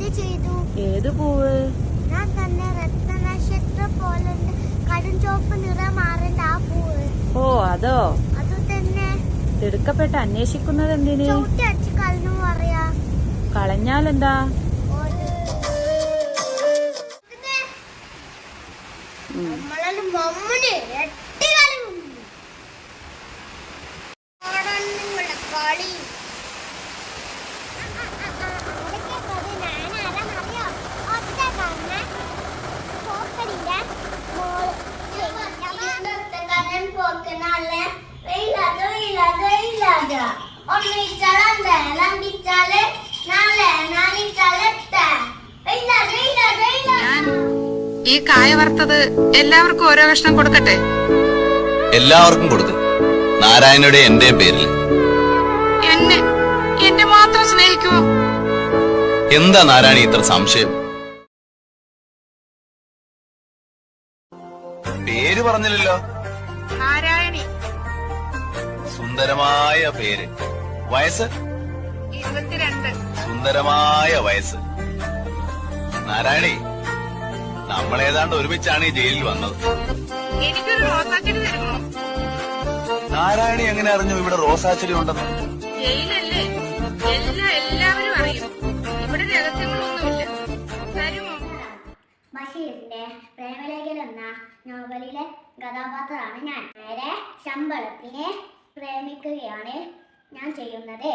ഏത് പൂവ്? ഞാൻ തന്നെ രത്നനക്ഷത്രം പോലുണ്ട് കടും ചുവപ്പ് നിറം മാറേണ്ട ആ പൂവ്. ഓ അതോ? അത് തന്നെ. തിടുക്കപ്പെട്ട് അന്വേഷിക്കുന്നത് എന്തിന്? ചവിട്ടി അടിച്ച് കളഞ്ഞു പറയാ. കളഞ്ഞാലെന്താ? ഈ കായ വറുത്തത് എല്ലാവർക്കും ഓരോ കഷ്ണം കൊടുക്കട്ടെ? എല്ലാവർക്കും കൊടുത്തു. നാരായണയുടെ എന്റെ പേരിൽ. എന്നെ മാത്രം സ്നേഹിക്കുമോ? എന്താ നാരായണി ഇത്ര സംശയം? പേര് പറഞ്ഞില്ലല്ലോ. നാരായണി. സുന്ദരമായ പേര്. വയസ്സ്? 22. സുന്ദരമായ വയസ്സ്. നാരായണി, നമ്മളേതാണ്ട് ഒരുമിച്ചാണ് ഈ ജയിലിൽ വന്നത്. എനിക്കൊരു റോസാച്ചെടി തരുമോ? നാരായണി എങ്ങനെ അറിഞ്ഞു ഇവിടെ റോസാച്ചെടി ഉണ്ടെന്ന്? ജയിലല്ലേ, എല്ലാവരും അറിയും. ഇവിടെ രഹസ്യങ്ങളൊന്നുമില്ല. തരുമോ? ബഷീറിന്റെ പ്രേമലേഖനം എന്ന നോവലിലെ കഥാപാത്രമാണ് ഞാൻ. നേരെ ശമ്പളത്തിന് പ്രേമിക്കുകയാണ് ഞാൻ ചെയ്യുന്നത്.